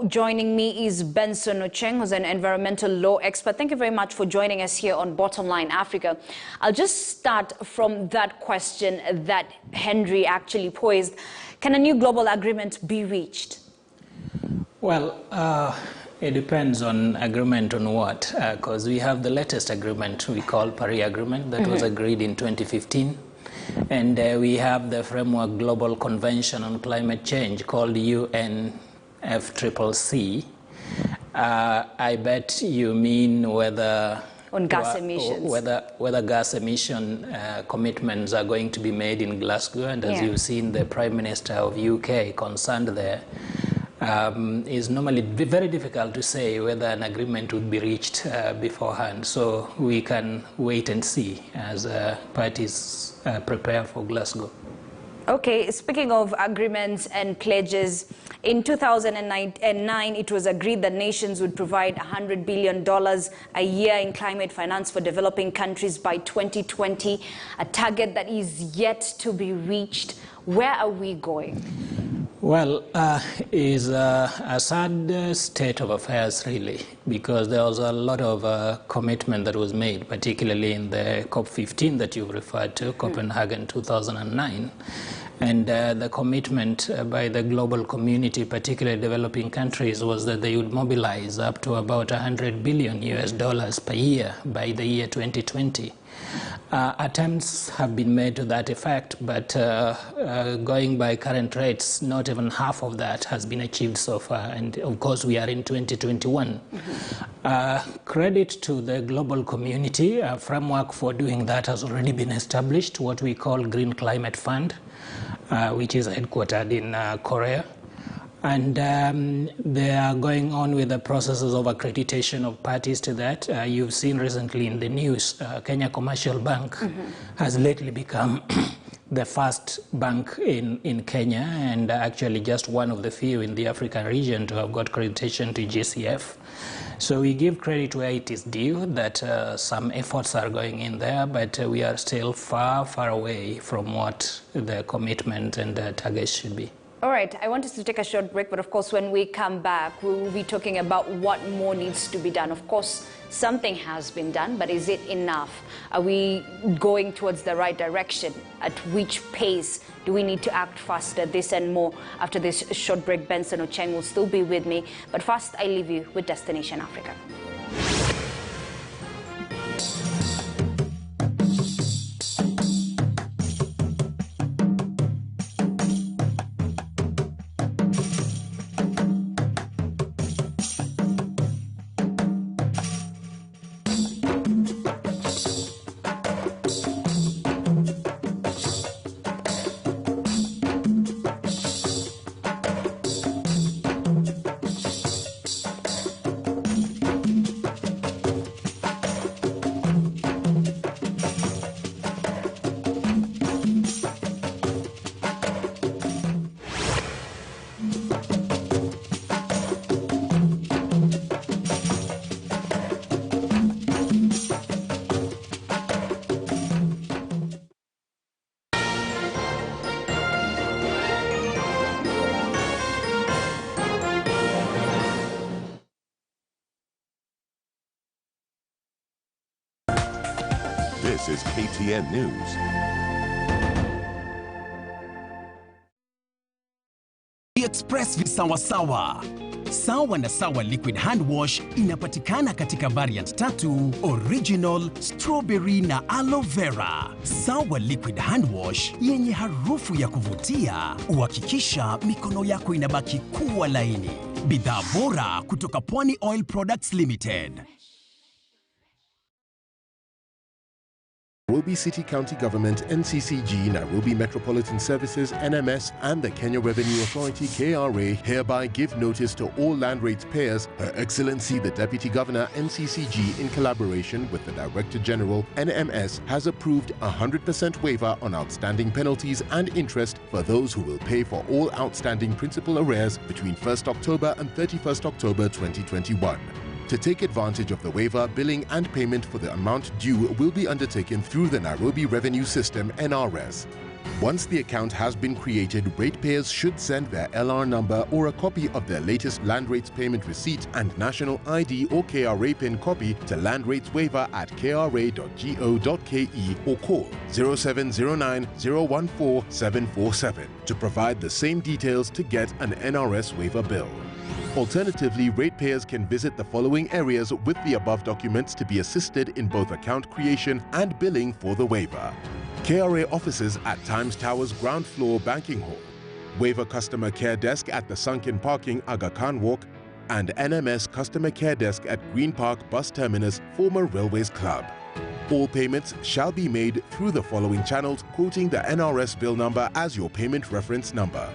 Joining me is Benson Ocheng, who's an environmental law expert. Thank you very much for joining us here on Bottomline Africa. I'll just start from that question that Henry actually posed. Can a new global agreement be reached? Well, it depends on agreement on what, because we have the latest agreement we call Paris Agreement that was agreed in 2015. And we have the Framework Global Convention on Climate Change called UNFCCC. I bet you mean whether on gas emissions, whether gas emission commitments are going to be made in Glasgow, and as you've seen, the Prime Minister of UK concerned there. Is normally very difficult to say whether an agreement would be reached beforehand. So we can wait and see as parties prepare for Glasgow. Okay, speaking of agreements and pledges, in 2009 it was agreed that nations would provide $100 billion a year in climate finance for developing countries by 2020, a target that is yet to be reached. Where are we going? Well, is a sad state of affairs, really, because there was a lot of commitment that was made, particularly in the COP15 that you've referred to, Copenhagen 2009. And the commitment by the global community, particularly developing countries, was that they would mobilize up to about $100 billion per year by the year 2020. Attempts have been made to that effect, but going by current rates, not even half of that has been achieved so far. And of course, we are in 2021. Credit to the global community. A framework for doing that has already been established, what we call Green Climate Fund, which is headquartered in Korea. And they are going on with the processes of accreditation of parties to that. You've seen recently in the news, Kenya Commercial Bank has lately become the first bank in Kenya, and actually just one of the few in the African region to have got accreditation to GCF. So we give credit where it is due that some efforts are going in there, but we are still far, far away from what the commitment and the targets should be. All right, I want us to take a short break, but of course, when we come back, we will be talking about what more needs to be done. Of course, something has been done, but is it enough? Are we going towards the right direction? At which pace do we need to act faster? This and more after this short break. Benson Ocheng will still be with me, but first, I leave you with Destination Africa. This is KTN News. Express Sawa Sawa. Sawa na Sawa Liquid Hand Wash inapatikana katika variant tatu: original, strawberry na aloe vera. Sawa Liquid Hand Wash yenye harufu ya kuvutia, uhakikisha mikono yako inabaki kuwa laini. Bidhaa bora kutoka Pwani Oil Products Limited. Nairobi City County Government, NCCG, Nairobi Metropolitan Services, NMS, and the Kenya Revenue Authority, KRA, hereby give notice to all land rates payers. Her Excellency the Deputy Governor, NCCG, in collaboration with the Director General, NMS, has approved 100% waiver on outstanding penalties and interest for those who will pay for all outstanding principal arrears between 1st October and 31st October 2021. To take advantage of the waiver, billing and payment for the amount due will be undertaken through the Nairobi Revenue System, NRS. Once the account has been created, ratepayers should send their LR number or a copy of their latest land rates payment receipt and national ID or KRA PIN copy to landrates@kra.go.ke or call 0709 014 747 to provide the same details to get an NRS waiver bill. Alternatively, ratepayers can visit the following areas with the above documents to be assisted in both account creation and billing for the waiver. KRA offices at Times Tower's ground floor banking hall, waiver customer care desk at the sunken parking Aga Khan Walk, and NMS customer care desk at Green Park Bus Terminus, former Railways Club. All payments shall be made through the following channels, quoting the NRS bill number as your payment reference number.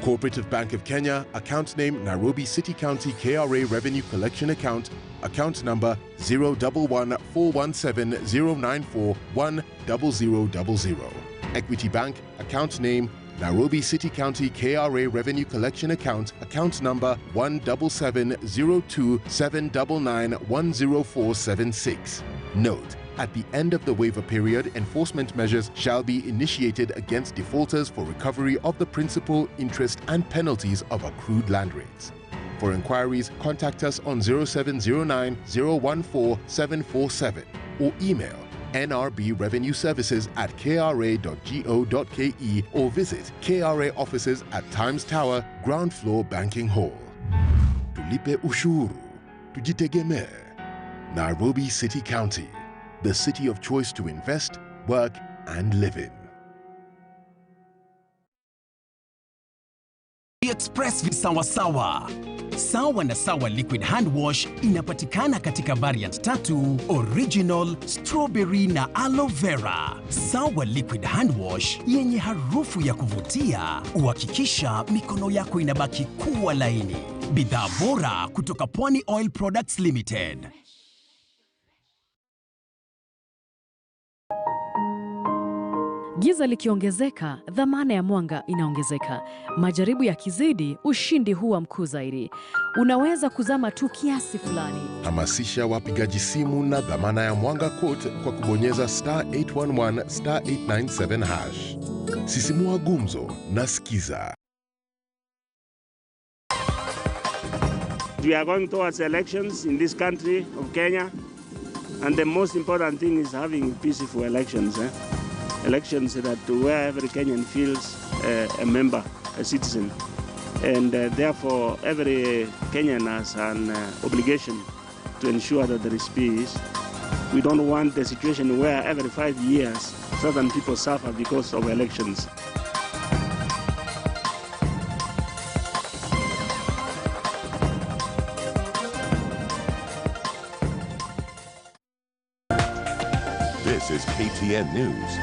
Cooperative Bank of Kenya, account name Nairobi City County KRA Revenue Collection Account, account number 0114170941000. Equity Bank, account name Nairobi City County KRA Revenue Collection Account, account number 1770279910476. Note: at the end of the waiver period, enforcement measures shall be initiated against defaulters for recovery of the principal, interest and penalties of accrued land rates. For inquiries, contact us on 0709 014 747 or email nrbrevenueservices@kra.go.ke or visit KRA offices at Times Tower, ground floor banking hall. Tulipe ushuru, tujitegemee. Nairobi City County, the city of choice to invest, work and live in. Express visawasawa. Sawa na Sawa Liquid Hand Wash inapatikana katika variant 3: original, strawberry na aloe vera. Sawa Liquid Hand Wash yenye harufu ya kuvutia, uhakikisha mikono yako inabaki kuwa laini. Bidhaa bora kutoka Pwani Oil Products Limited. Giza likiongezeka, dhamana ya mwanga inaongezeka. Majaribu yakizidi, ushindi huwa mkuu zaidi. Unaweza kuzama tu kiasi fulani. Hamasisha wapigaji simu na dhamana ya mwanga quote kwa kubonyeza *811 *897 hash. Sisimua gumzo na sikiza. We are going towards elections in this country of Kenya, and the most important thing is having peaceful elections. Elections that where every Kenyan feels a member, a citizen. And therefore, every Kenyan has an obligation to ensure that there is peace. We don't want the situation where every 5 years, certain people suffer because of elections. This is KTN News.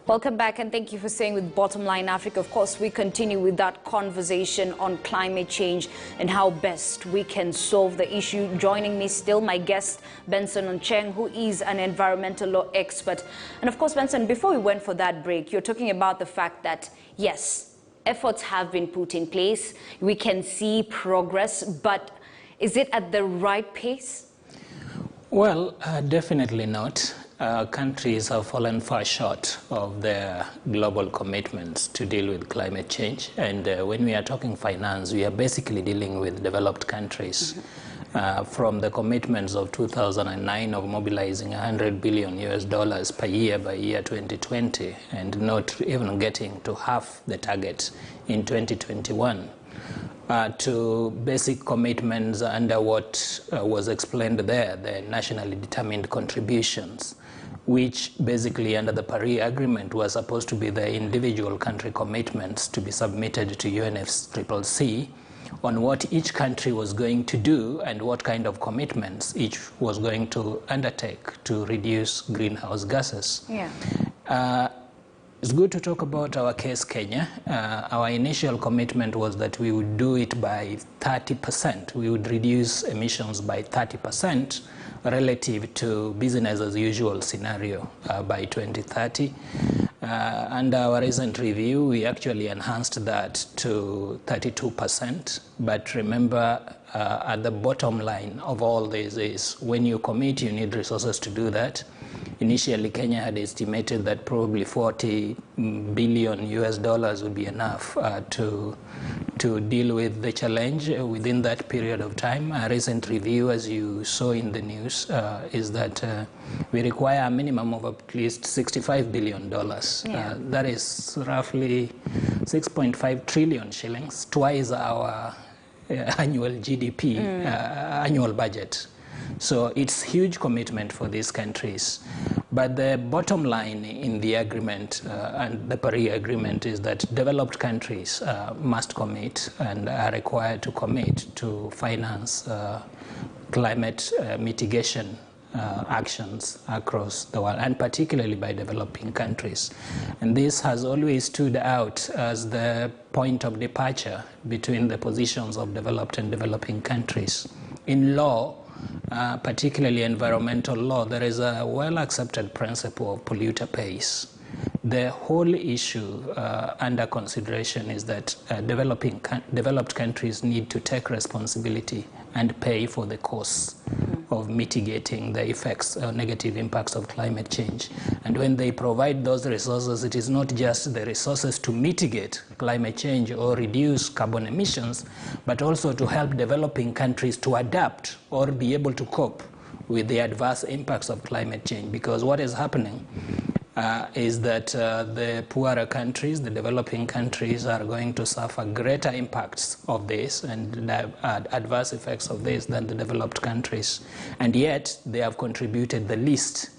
Welcome back and thank you for staying with Bottomline Africa. Of course, we continue with that conversation on climate change and how best we can solve the issue. Joining me still, my guest, Benson Oncheng, who is an environmental law expert. And of course, Benson, before we went for that break, you're talking about the fact that, yes, efforts have been put in place. We can see progress, but is it at the right pace? Well, definitely not. Countries have fallen far short of their global commitments to deal with climate change. And when we are talking finance, we are basically dealing with developed countries. From the commitments of 2009 of mobilizing $100 billion per year by year 2020, and not even getting to half the target in 2021. To basic commitments under what was explained there, the nationally determined contributions, which basically under the Paris Agreement was supposed to be the individual country commitments to be submitted to UNFCCC on what each country was going to do and what kind of commitments each was going to undertake to reduce greenhouse gases. Yeah. It's good to talk about our case, Kenya. Our initial commitment was that we would do it by 30%. We would reduce emissions by 30% relative to business as usual scenario by 2030. Under our recent review, we actually enhanced that to 32%. But remember, at the bottom line of all this is when you commit, you need resources to do that. Initially, Kenya had estimated that probably $40 billion would be enough to deal with the challenge within that period of time. A recent review, as you saw in the news, is that we require a minimum of at least $65 billion. Yeah. That is roughly 6.5 trillion shillings, twice our annual GDP, annual budget. So it's huge commitment for these countries. But the bottom line in the agreement and the Paris Agreement is that developed countries must commit and are required to commit to finance climate mitigation actions across the world, and particularly by developing countries. And this has always stood out as the point of departure between the positions of developed and developing countries. In law, particularly environmental law, there is a well-accepted principle of polluter pays. The whole issue under consideration is that developed countries need to take responsibility and pay for the costs of mitigating the effects or negative impacts of climate change. And when they provide those resources, it is not just the resources to mitigate climate change or reduce carbon emissions, but also to help developing countries to adapt or be able to cope with the adverse impacts of climate change. Because what is happening is that the poorer countries, the developing countries, are going to suffer greater impacts of this and adverse effects of this than the developed countries. And yet, they have contributed the least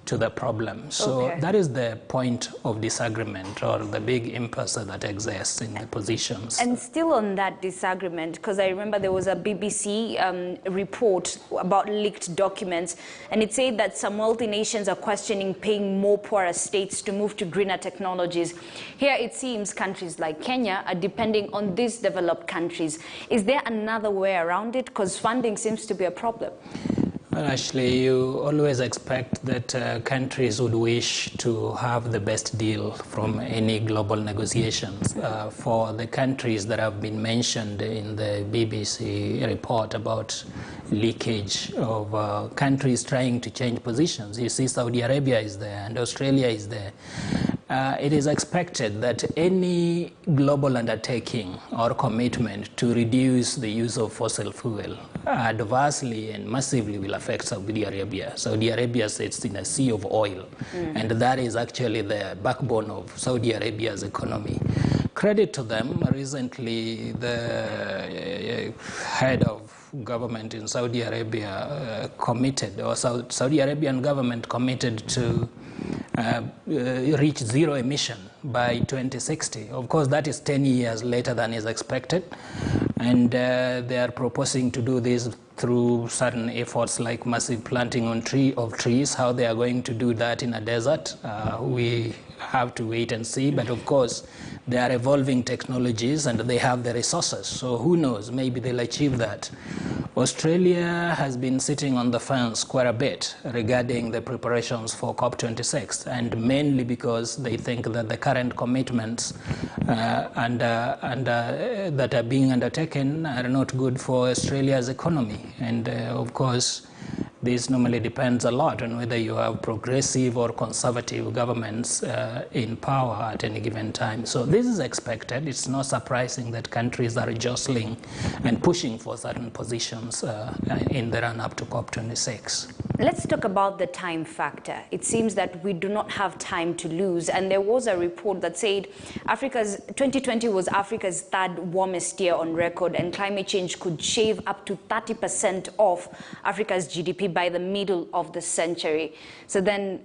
to the problem. So that is the point of disagreement, or the big impasse that exists in the positions. And still on that disagreement, because I remember there was a BBC report about leaked documents, and it said that some wealthy nations are questioning paying more poorer states to move to greener technologies. Here it seems countries like Kenya are depending on these developed countries. Is there another way around it? Because funding seems to be a problem. Well, actually, you always expect that countries would wish to have the best deal from any global negotiations. For the countries that have been mentioned in the BBC report about leakage of countries trying to change positions, you see Saudi Arabia is there and Australia is there. It is expected that any global undertaking or commitment to reduce the use of fossil fuel adversely and massively will affect Saudi Arabia. Saudi Arabia sits in a sea of oil, and that is actually the backbone of Saudi Arabia's economy. Credit to them, recently the head of government in Saudi Arabia committed, or Saudi Arabian government committed to reach zero emission by 2060. Of course, that is 10 years later than is expected, and they are proposing to do this through certain efforts like massive planting of trees. How they are going to do that in a desert, we have to wait and see. But of course, they are evolving technologies and they have the resources. So who knows, maybe they'll achieve that. Australia has been sitting on the fence quite a bit regarding the preparations for COP26, and mainly because they think that the current commitments that are being undertaken are not good for Australia's economy. And of course, this normally depends a lot on whether you have progressive or conservative governments in power at any given time. So this is expected. It's not surprising that countries are jostling and pushing for certain positions in the run-up to COP26. Let's talk about the time factor. It seems that we do not have time to lose. And there was a report that said 2020 was Africa's third warmest year on record, and climate change could shave up to 30% off Africa's GDP by the middle of the century. So then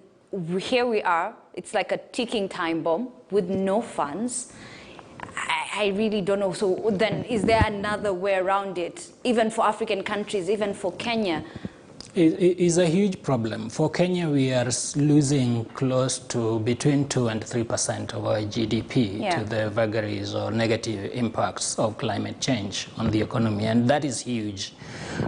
here we are. It's like a ticking time bomb with no funds. I really don't know. So then is there another way around it, even for African countries, even for Kenya? It is a huge problem. For Kenya, we are losing close to between 2 and 3% of our GDP to the vagaries or negative impacts of climate change on the economy, and that is huge.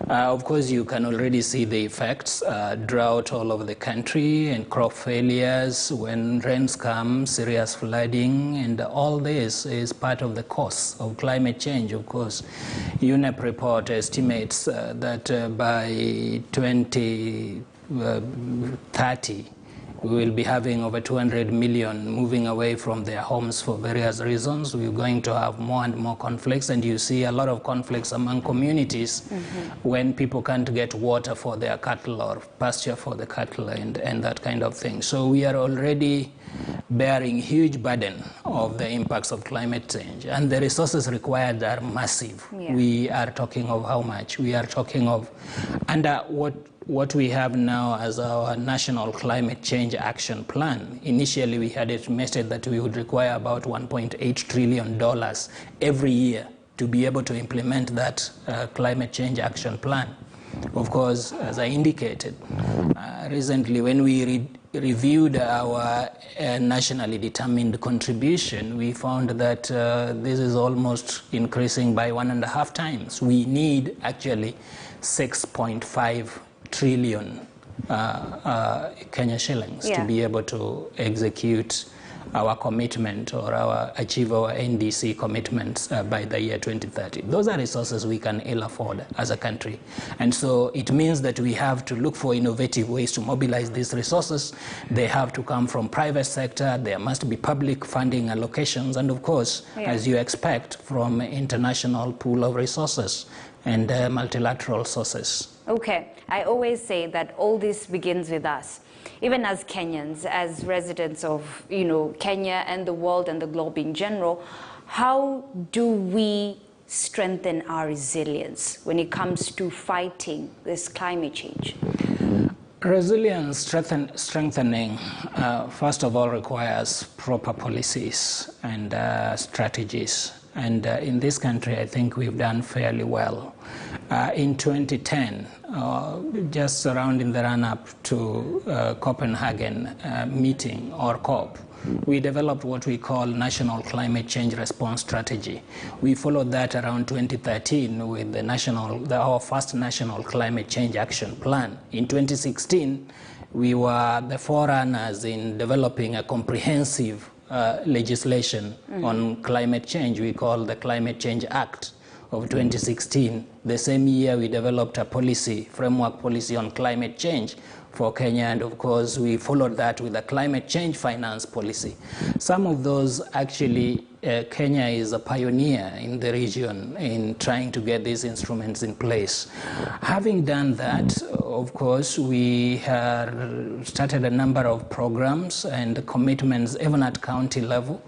Of course, you can already see the effects, drought all over the country and crop failures, when rains come, serious flooding, and all this is part of the cause of climate change. Of course, UNEP report estimates that by 2030, we will be having over 200 million moving away from their homes for various reasons. We're going to have more and more conflicts, and you see a lot of conflicts among communities when people can't get water for their cattle or pasture for the cattle and that kind of thing. So we are already bearing huge burden of the impacts of climate change, and the resources required are massive. Yeah. We are talking of how much? We are talking of, under what we have now as our National Climate Change Action Plan. Initially, we had estimated that we would require about $1.8 trillion every year to be able to implement that Climate Change Action Plan. Of course, as I indicated, recently when we reviewed our nationally determined contribution, we found that this is almost increasing by 1.5 times. We need actually 6.5 trillion Kenya shillings to be able to execute our commitment or achieve our NDC commitments by the year 2030. Those are resources we can ill afford as a country. And so it means that we have to look for innovative ways to mobilize these resources. They have to come from private sector. There must be public funding allocations. And of course, as you expect, from international pool of resources and multilateral sources. Okay, I always say that all this begins with us. Even as Kenyans, as residents of, Kenya and the world and the globe in general, how do we strengthen our resilience when it comes to fighting this climate change? Resilience strengthening, first of all, requires proper policies and strategies. And in this country, I think we've done fairly well. In 2010, just around in the run-up to Copenhagen meeting, or COP, we developed what we call National Climate Change Response Strategy. We followed that around 2013 with our first National Climate Change Action Plan. In 2016, we were the forerunners in developing a comprehensive legislation on climate change. We call the Climate Change Act of 2016. The same year we developed a framework policy on climate change for Kenya, and of course we followed that with a climate change finance policy. Some of those actually, Kenya is a pioneer in the region in trying to get these instruments in place. Having done that, of course, we have started a number of programs and commitments, even at county level,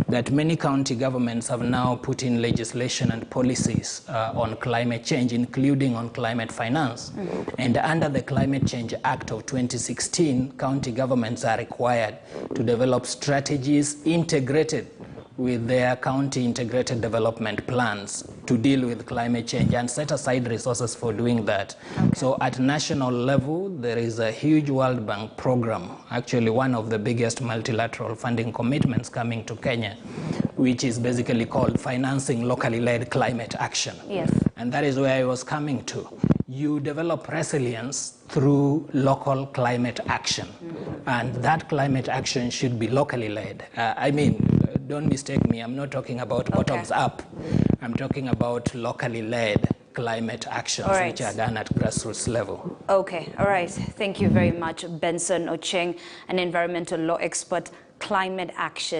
that many county governments have now put in legislation and policies on climate change, including on climate finance. And under the Climate Change Act of 2016, county governments are required to develop strategies integrated with their county integrated development plans to deal with climate change and set aside resources for doing that. So at national level, there is a huge World Bank program, actually one of the biggest multilateral funding commitments coming to Kenya, which is basically called Financing Locally Led Climate Action. Yes. And that is where I was coming to. You develop resilience through local climate action. And that climate action should be locally led. Don't mistake me, I'm not talking about bottoms up. I'm talking about locally led climate actions, which are done at grassroots level. Okay, all right. Thank you very much, Benson Ocheng, an environmental law expert. Climate action